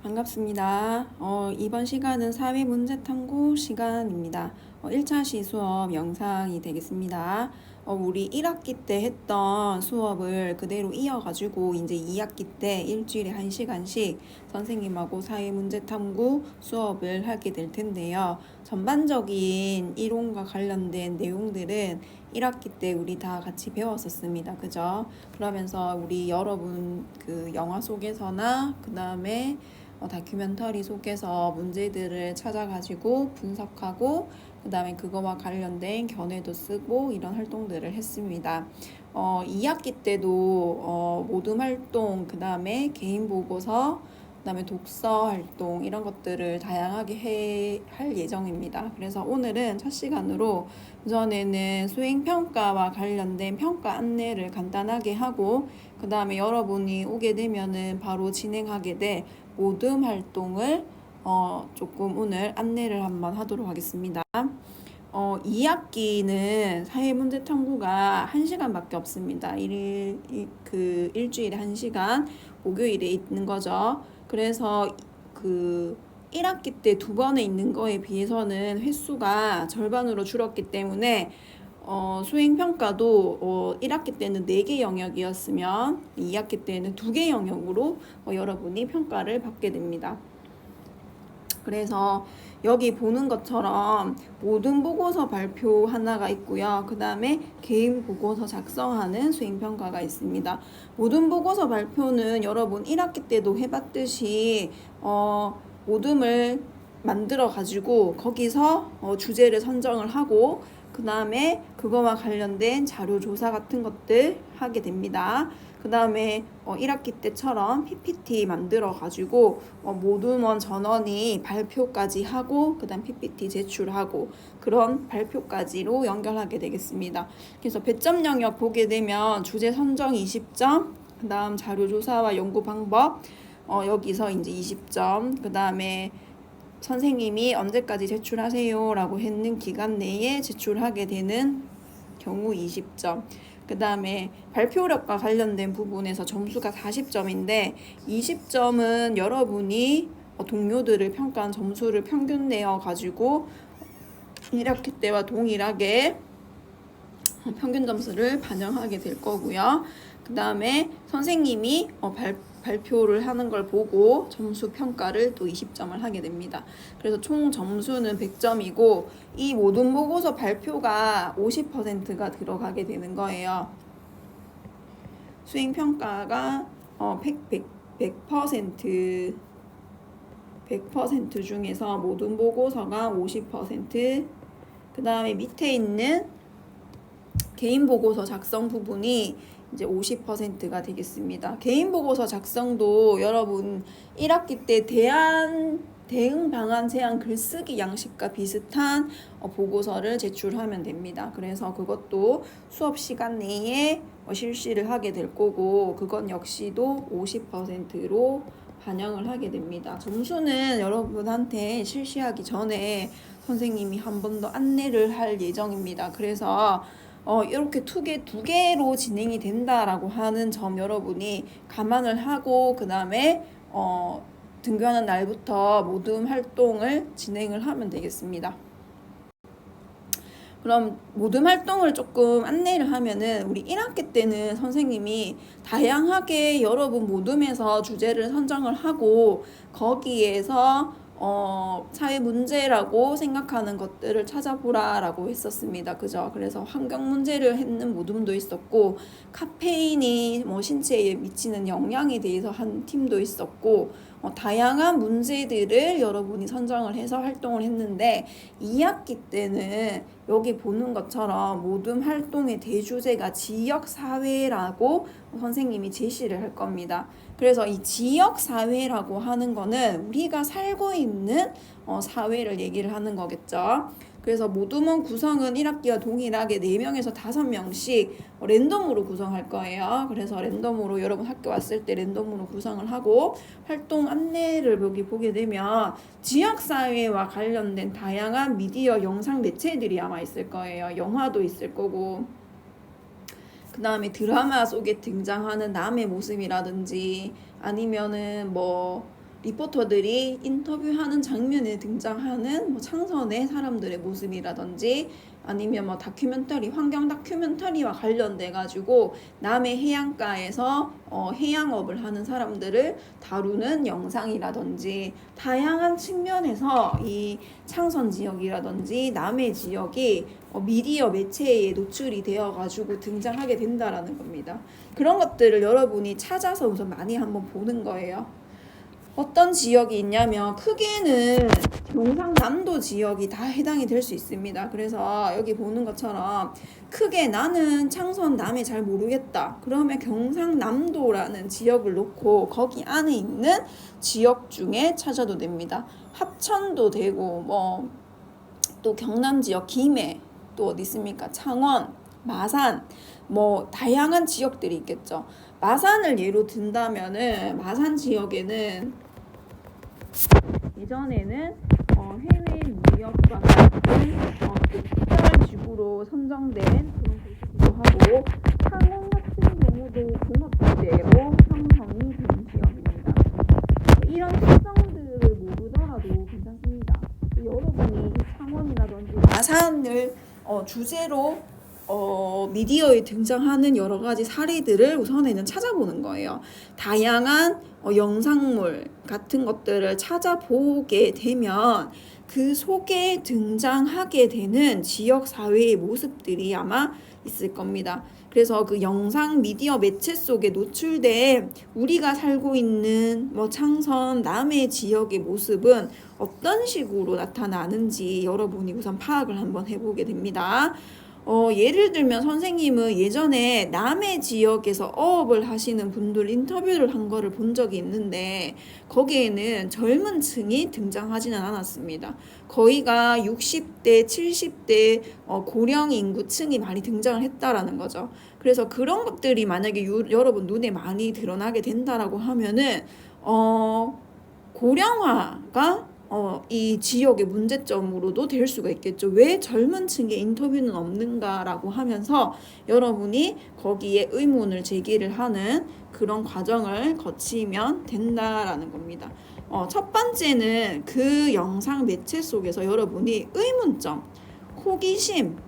반갑습니다. 이번 시간은 사회문제탐구 시간입니다. 1차 시수업 영상이 되겠습니다. 우리 1학기 때 했던 수업을 그대로 이어가지고 이제 2학기 때 일주일에 1시간씩 선생님하고 사회문제탐구 수업을 하게 될 텐데요. 전반적인 이론과 관련된 내용들은 1학기 때 우리 다 같이 배웠었습니다. 그죠? 그러면서 우리 여러분 그 영화 속에서나 그 다음에 다큐멘터리 속에서 문제들을 찾아가지고 분석하고 그 다음에 그거와 관련된 견해도 쓰고 이런 활동들을 했습니다. 2학기 때도 모둠 활동, 그 다음에 개인 보고서, 그 다음에 독서 활동 이런 것들을 다양하게 할 예정입니다. 그래서 오늘은 첫 시간으로 우선에는 수행평가와 관련된 평가 안내를 간단하게 하고 그 다음에 여러분이 오게 되면은 바로 진행하게 될 모둠 활동을 조금 오늘 안내를 한번 하도록 하겠습니다. 2학기는 사회문제탐구가 1시간밖에 없습니다. 일주일에 1시간, 목요일에 있는 거죠. 그래서 그 1학기 때 2번에 있는 거에 비해서는 횟수가 절반으로 줄었기 때문에 수행평가도 1학기 때는 4개 영역이었으면 2학기 때는 2개 영역으로 여러분이 평가를 받게 됩니다. 그래서 여기 보는 것처럼 모든 보고서 발표 하나가 있고요. 그 다음에 개인 보고서 작성하는 수행평가가 있습니다. 모든 보고서 발표는 여러분 1학기 때도 해봤듯이 모둠을 만들어 가지고 거기서 주제를 선정을 하고 그 다음에 그거와 관련된 자료 조사 같은 것들 하게 됩니다. 그 다음에 1학기 때처럼 PPT 만들어 가지고 모둠원 전원이 발표까지 하고 그 다음 PPT 제출하고 그런 발표까지로 연결하게 되겠습니다. 그래서 배점 영역 보게 되면 주제 선정 20점, 그 다음 자료 조사와 연구 방법 여기서 이제 20점, 그 다음에 선생님이 언제까지 제출하세요 라고 했는 기간 내에 제출하게 되는 경우 20점, 그 다음에 발표력과 관련된 부분에서 점수가 40점인데 20점은 여러분이 동료들을 평가한 점수를 평균 내어 가지고 1학기 때와 동일하게 평균 점수를 반영하게 될 거고요. 그 다음에 선생님이 발표를 하는 걸 보고 점수 평가를 또 20점을 하게 됩니다. 그래서 총 점수는 100점이고 이 모든 보고서 발표가 50%가 들어가게 되는 거예요. 수행평가가 100% 중에서 모든 보고서가 50%, 그 다음에 밑에 있는 개인 보고서 작성 부분이 이제 50%가 되겠습니다. 개인 보고서 작성도 여러분 1학기 때 대응 방안 제안 글쓰기 양식과 비슷한 보고서를 제출하면 됩니다. 그래서 그것도 수업 시간 내에 실시를 하게 될 거고 그건 역시도 50%로 반영을 하게 됩니다. 점수는 여러분한테 실시하기 전에 선생님이 한 번 더 안내를 할 예정입니다. 그래서 이렇게 두 개로 진행이 된다라고 하는 점 여러분이 감안을 하고 그 다음에 등교하는 날부터 모든 활동을 진행을 하면 되겠습니다. 그럼 모든 활동을 조금 안내를 하면은 우리 1학기 때는 선생님이 다양하게 여러분 모둠에서 주제를 선정을 하고 거기에서 사회 문제라고 생각하는 것들을 찾아보라라고 했었습니다. 그죠? 그래서 환경 문제를 했는 모둠도 있었고 카페인이 신체에 미치는 영향에 대해서 한 팀도 있었고 다양한 문제들을 여러분이 선정을 해서 활동을 했는데 2학기 때는 여기 보는 것처럼 모든 활동의 대주제가 지역사회라고 선생님이 제시를 할 겁니다. 그래서 이 지역사회라고 하는 거는 우리가 살고 있는 사회를 얘기를 하는 거겠죠. 그래서 모둠원 구성은 1학기와 동일하게 4명에서 5명씩 랜덤으로 구성할 거예요. 그래서 랜덤으로 여러분 학교 왔을 때 랜덤으로 구성을 하고 활동 안내를 여기 보게 되면 지역사회와 관련된 다양한 미디어 영상 매체들이 아마 있을 거예요. 영화도 있을 거고 그 다음에 드라마 속에 등장하는 남의 모습이라든지 아니면은 리포터들이 인터뷰하는 장면에 등장하는 뭐 창선의 사람들의 모습이라든지 아니면 뭐 다큐멘터리, 환경 다큐멘터리와 관련돼 가지고 남해 해안가에서 해양업을 하는 사람들을 다루는 영상이라든지 다양한 측면에서 이 창선 지역이라든지 남해 지역이 미디어 매체에 노출이 되어 가지고 등장하게 된다라는 겁니다. 그런 것들을 여러분이 찾아서 우선 많이 한번 보는 거예요. 어떤 지역이 있냐면 크게는 경상남도 지역이 다 해당이 될 수 있습니다. 그래서 여기 보는 것처럼 크게 나는 창선 남해 잘 모르겠다. 그러면 경상남도라는 지역을 놓고 거기 안에 있는 지역 중에 찾아도 됩니다. 합천도 되고 뭐 또 경남 지역 김해 또 어디 있습니까? 창원, 마산 뭐 다양한 지역들이 있겠죠. 마산을 예로 든다면은 마산 지역에는 예전에는 해외 무역과 같은 특별 지구로 선정된 그런 곳이기도 하고 창원 같은 경우도 공업지대로 형성이 된 지역입니다. 이런 특성들을 모르더라도 괜찮습니다. 여러분이 이 창원이라든지 마산을 주제로 미디어에 등장하는 여러 가지 사례들을 우선에는 찾아보는 거예요. 다양한 영상물 같은 것들을 찾아보게 되면 그 속에 등장하게 되는 지역 사회의 모습들이 아마 있을 겁니다. 그래서 그 영상 미디어 매체 속에 노출된 우리가 살고 있는 뭐 창선 남해 지역의 모습은 어떤 식으로 나타나는지 여러분이 우선 파악을 한번 해보게 됩니다. 예를 들면 선생님은 예전에 남해 지역에서 어업을 하시는 분들 인터뷰를 한 거를 본 적이 있는데 거기에는 젊은 층이 등장하지는 않았습니다. 거의가 60대, 70대 고령 인구층이 많이 등장을 했다라는 거죠. 그래서 그런 것들이 만약에 여러분 눈에 많이 드러나게 된다라고 하면은 고령화가 이 지역의 문제점으로도 될 수가 있겠죠. 왜 젊은 층의 인터뷰는 없는가라고 하면서 여러분이 거기에 의문을 제기를 하는 그런 과정을 거치면 된다라는 겁니다. 첫 번째는 그 영상 매체 속에서 여러분이 의문점, 호기심,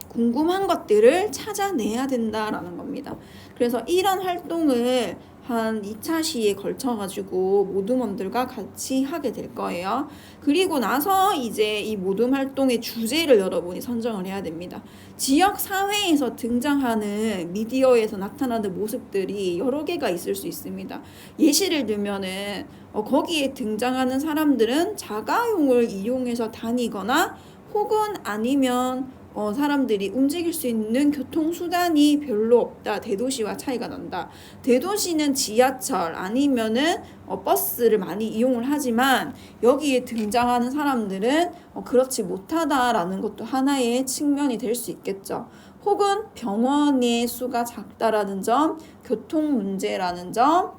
궁금한 것들을 찾아내야 된다라는 겁니다. 그래서 이런 활동을 한 2차 시에 걸쳐가지고 모둠원들과 같이 하게 될 거예요. 그리고 나서 이제 이 모둠 활동의 주제를 여러분이 선정을 해야 됩니다. 지역 사회에서 등장하는 미디어에서 나타나는 모습들이 여러 개가 있을 수 있습니다. 예시를 들면은 거기에 등장하는 사람들은 자가용을 이용해서 다니거나 혹은 아니면 사람들이 움직일 수 있는 교통수단이 별로 없다. 대도시와 차이가 난다. 대도시는 지하철 아니면은 버스를 많이 이용을 하지만 여기에 등장하는 사람들은 그렇지 못하다라는 것도 하나의 측면이 될 수 있겠죠. 혹은 병원의 수가 작다라는 점, 교통 문제라는 점,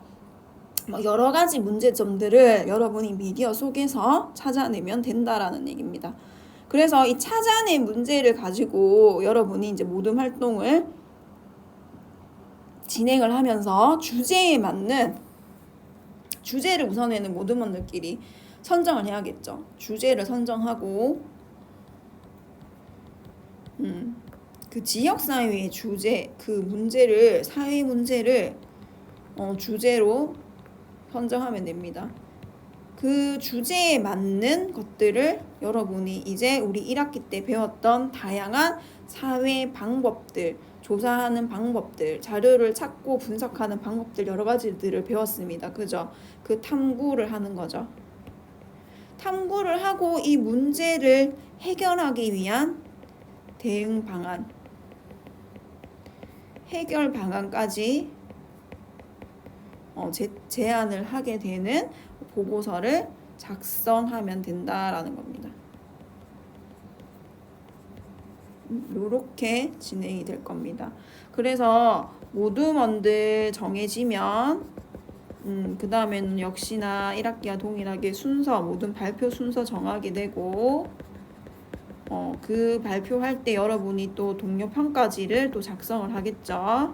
여러 가지 문제점들을 여러분이 미디어 속에서 찾아내면 된다라는 얘기입니다. 그래서 이 찾아낸 문제를 가지고 여러분이 이제 모든 활동을 진행을 하면서 주제에 맞는 주제를 우선에는 모든 분들끼리 선정을 해야겠죠. 주제를 선정하고 그 지역 사회의 주제, 그 문제를 사회 문제를 주제로 선정하면 됩니다. 그 주제에 맞는 것들을 여러분이 이제 우리 1학기 때 배웠던 다양한 사회 방법들, 조사하는 방법들, 자료를 찾고 분석하는 방법들 여러 가지들을 배웠습니다. 그죠? 그 탐구를 하는 거죠. 탐구를 하고 이 문제를 해결하기 위한 대응 방안, 해결 방안까지 제안을 하게 되는 보고서를 작성하면 된다라는 겁니다. 이렇게 진행이 될 겁니다. 그래서 모둠원들 정해지면 그 다음에는 역시나 1학기와 동일하게 순서, 모든 발표 순서 정하게 되고 그 발표할 때 여러분이 또 동료 평가지를 또 작성을 하겠죠.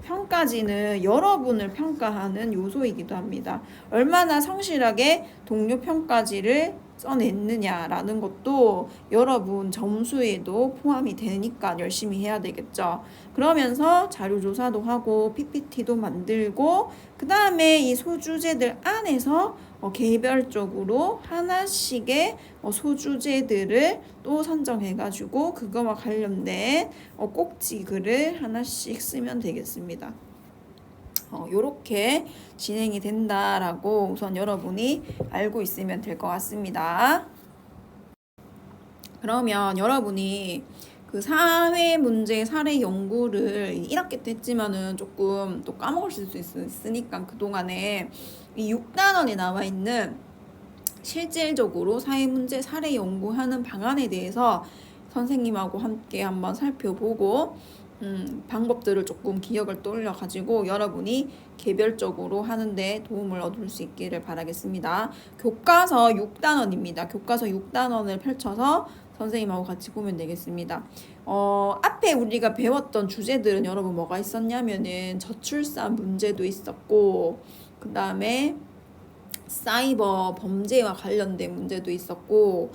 평가지는 여러분을 평가하는 요소이기도 합니다. 얼마나 성실하게 동료 평가지를 써냈느냐라는 것도 여러분 점수에도 포함이 되니까 열심히 해야 되겠죠. 그러면서 자료조사도 하고 PPT도 만들고 그 다음에 이 소주제들 안에서 개별적으로 하나씩의 소주제들을 또 선정해가지고 그거와 관련된 꼭지 글을 하나씩 쓰면 되겠습니다. 요렇게 진행이 된다라고 우선 여러분이 알고 있으면 될 것 같습니다. 그러면 여러분이 그 사회 문제 사례 연구를 1학기 때 했지만은 조금 또 까먹을 수 있으니까 그동안에 이 6단원에 나와 있는 실질적으로 사회 문제 사례 연구하는 방안에 대해서 선생님하고 함께 한번 살펴보고 방법들을 조금 기억을 떠올려 가지고 여러분이 개별적으로 하는데 도움을 얻을 수 있기를 바라겠습니다. 교과서 6단원입니다. 교과서 6단원을 펼쳐서 선생님하고 같이 보면 되겠습니다. 앞에 우리가 배웠던 주제들은 여러분 뭐가 있었냐면은 저출산 문제도 있었고 그 다음에 사이버 범죄와 관련된 문제도 있었고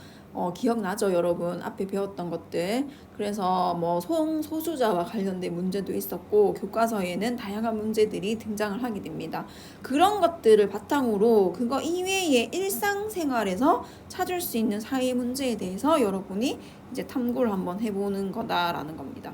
기억나죠 여러분? 앞에 배웠던 것들. 그래서 뭐 성소수자와 관련된 문제도 있었고 교과서에는 다양한 문제들이 등장을 하게 됩니다. 그런 것들을 바탕으로 그거 이외의 일상생활에서 찾을 수 있는 사회 문제에 대해서 여러분이 이제 탐구를 한번 해보는 거다라는 겁니다.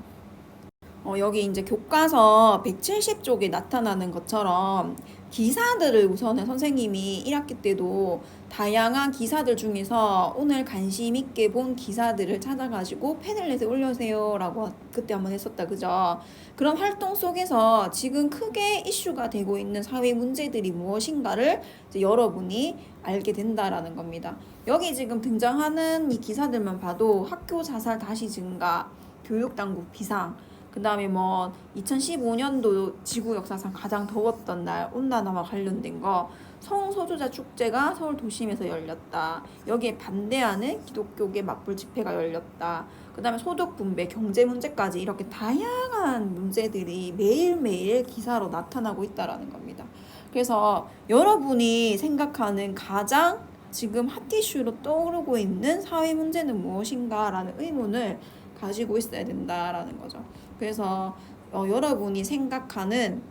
여기 이제 교과서 170쪽에 나타나는 것처럼 기사들을 우선은 선생님이 1학기 때도 다양한 기사들 중에서 오늘 관심 있게 본 기사들을 찾아가지고 패들렛에 올려주세요 라고 그때 한번 했었다 그죠? 그런 활동 속에서 지금 크게 이슈가 되고 있는 사회 문제들이 무엇인가를 이제 여러분이 알게 된다라는 겁니다. 여기 지금 등장하는 이 기사들만 봐도 학교 자살 다시 증가, 교육당국 비상, 그 다음에 뭐 2015년도 지구 역사상 가장 더웠던 날 온난화와 관련된 거, 성소수자 축제가 서울 도심에서 열렸다. 여기에 반대하는 기독교계 맞불 집회가 열렸다. 그 다음에 소득 분배, 경제 문제까지 이렇게 다양한 문제들이 매일매일 기사로 나타나고 있다라는 겁니다. 그래서 여러분이 생각하는 가장 지금 핫 이슈로 떠오르고 있는 사회 문제는 무엇인가라는 의문을 가지고 있어야 된다라는 거죠. 그래서 여러분이 생각하는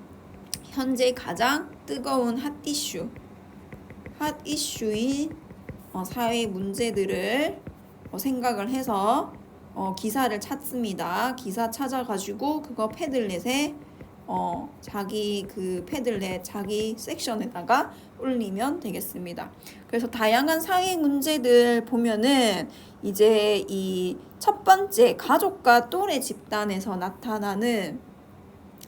현재 가장 뜨거운 핫 이슈인 사회 문제들을 생각을 해서 기사를 찾습니다. 기사 찾아가지고 그거 패들렛에 자기 그 패들렛 자기 섹션에다가 올리면 되겠습니다. 그래서 다양한 사회 문제들 보면은 이제 이 첫 번째 가족과 또래 집단에서 나타나는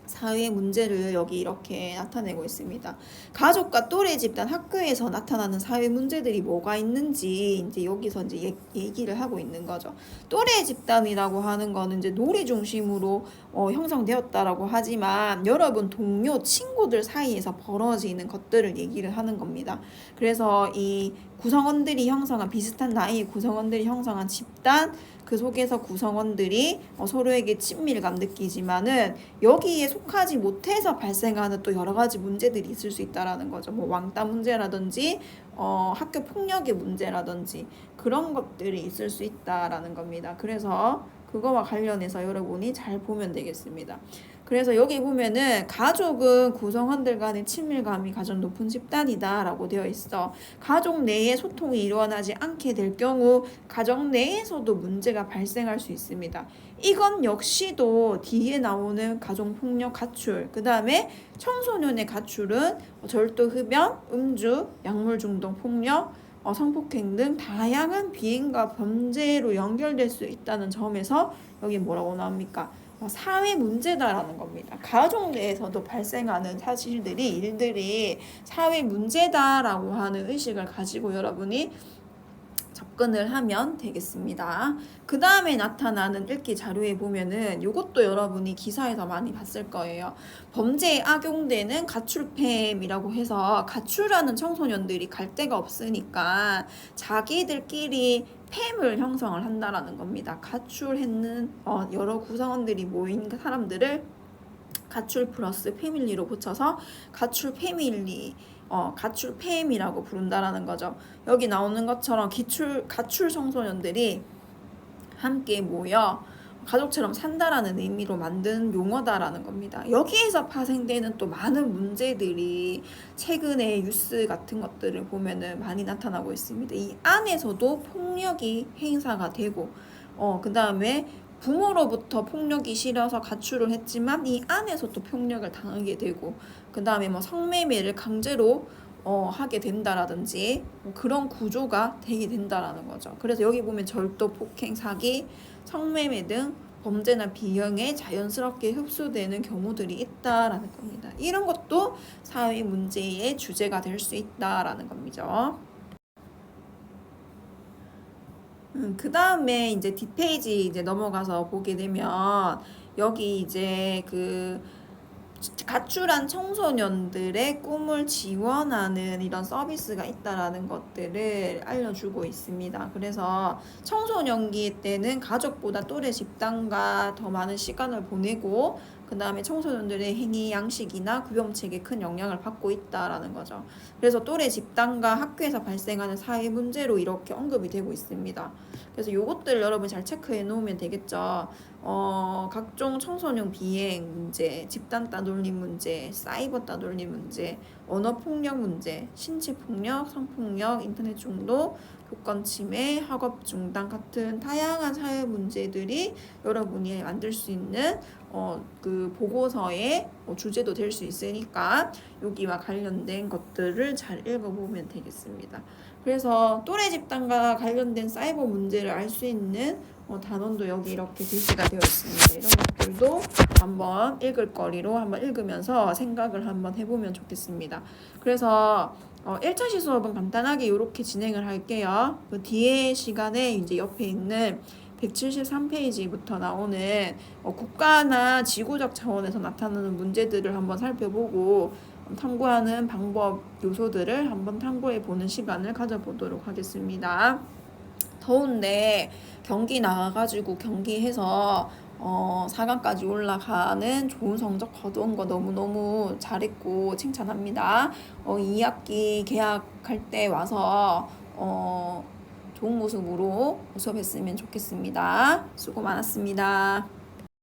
사회 문제를 여기 이렇게 나타내고 있습니다. 가족과 또래 집단, 학교에서 나타나는 사회 문제들이 뭐가 있는지 이제 여기서 이제 얘기를 하고 있는 거죠. 또래 집단이라고 하는 거는 이제 놀이 중심으로 형성되었다라고 하지만 여러분 동료, 친구들 사이에서 벌어지는 것들을 얘기를 하는 겁니다. 그래서 이 구성원들이 형성한 비슷한 나이의 구성원들이 형성한 집단, 그 속에서 구성원들이 서로에게 친밀감 느끼지만은 여기에 속하지 못해서 발생하는 또 여러 가지 문제들이 있을 수 있다라는 거죠. 뭐 왕따 문제라든지 학교 폭력의 문제라든지 그런 것들이 있을 수 있다라는 겁니다. 그래서 그거와 관련해서 여러분이 잘 보면 되겠습니다. 그래서 여기 보면은 가족은 구성원들 간의 친밀감이 가장 높은 집단이다 라고 되어 있어. 가족 내에 소통이 일어나지 않게 될 경우 가정 내에서도 문제가 발생할 수 있습니다. 이건 역시도 뒤에 나오는 가정폭력 가출, 그 다음에 청소년의 가출은 절도 흡연, 음주, 약물 중독 폭력, 성폭행 등 다양한 비행과 범죄로 연결될 수 있다는 점에서 여기 뭐라고 나옵니까? 사회 문제다라는 겁니다. 가족 내에서도 발생하는 일들이 사회 문제다라고 하는 의식을 가지고 여러분이 접근을 하면 되겠습니다. 그 다음에 나타나는 읽기 자료에 보면은 이것도 여러분이 기사에서 많이 봤을 거예요. 범죄에 악용되는 가출팸이라고 해서 가출하는 청소년들이 갈 데가 없으니까 자기들끼리 팸을 형성을 한다라는 겁니다. 가출했는 여러 구성원들이 모인 사람들을 가출 플러스 패밀리로 붙여서 가출 패밀리, 가출 팸이라고 부른다라는 거죠. 여기 나오는 것처럼 가출 청소년들이 함께 모여 가족처럼 산다라는 의미로 만든 용어다라는 겁니다. 여기에서 파생되는 또 많은 문제들이 최근에 뉴스 같은 것들을 보면은 많이 나타나고 있습니다. 이 안에서도 폭력이 행사가 되고, 그 다음에 부모로부터 폭력이 싫어서 가출을 했지만 이 안에서 또 폭력을 당하게 되고, 그 다음에 뭐 성매매를 강제로 하게 된다라든지 뭐 그런 구조가 되게 된다라는 거죠. 그래서 여기 보면 절도, 폭행, 사기, 성매매 등 범죄나 비형에 자연스럽게 흡수되는 경우들이 있다라는 겁니다. 이런 것도 사회 문제의 주제가 될 수 있다라는 겁니다. 그 다음에 이제 뒷페이지 이제 넘어가서 보게 되면 여기 이제 그 가출한 청소년들의 꿈을 지원하는 이런 서비스가 있다라는 것들을 알려주고 있습니다. 그래서 청소년기 때는 가족보다 또래 집단과 더 많은 시간을 보내고 그 다음에 청소년들의 행위 양식이나 구병책에 큰 영향을 받고 있다라는 거죠. 그래서 또래 집단과 학교에서 발생하는 사회 문제로 이렇게 언급이 되고 있습니다. 그래서 요것들 여러분 잘 체크해 놓으면 되겠죠. 각종 청소년 비행 문제, 집단 따돌림 문제, 사이버 따돌림 문제, 언어 폭력 문제, 신체 폭력, 성폭력, 인터넷 중독, 교권 침해, 학업 중단 같은 다양한 사회 문제들이 여러분이 만들 수 있는 그 보고서의 주제도 될 수 있으니까 여기와 관련된 것들을 잘 읽어보면 되겠습니다. 그래서 또래 집단과 관련된 사이버 문제를 알 수 있는 단원도 여기 이렇게 제시가 되어 있습니다. 이런 것들도 한번 읽을 거리로 한번 읽으면서 생각을 한번 해보면 좋겠습니다. 그래서 1차 시수업은 간단하게 이렇게 진행을 할게요. 그 뒤에 시간에 이제 옆에 있는 173페이지부터 나오는 국가나 지구적 차원에서 나타나는 문제들을 한번 살펴보고 탐구하는 방법 요소들을 한번 탐구해 보는 시간을 가져보도록 하겠습니다. 더운데 경기 나가가지고 경기해서 4강까지 올라가는 좋은 성적 거둔 거 너무너무 잘했고 칭찬합니다. 2학기 개학할 때 와서 좋은 모습으로 수업했으면 좋겠습니다. 수고 많았습니다.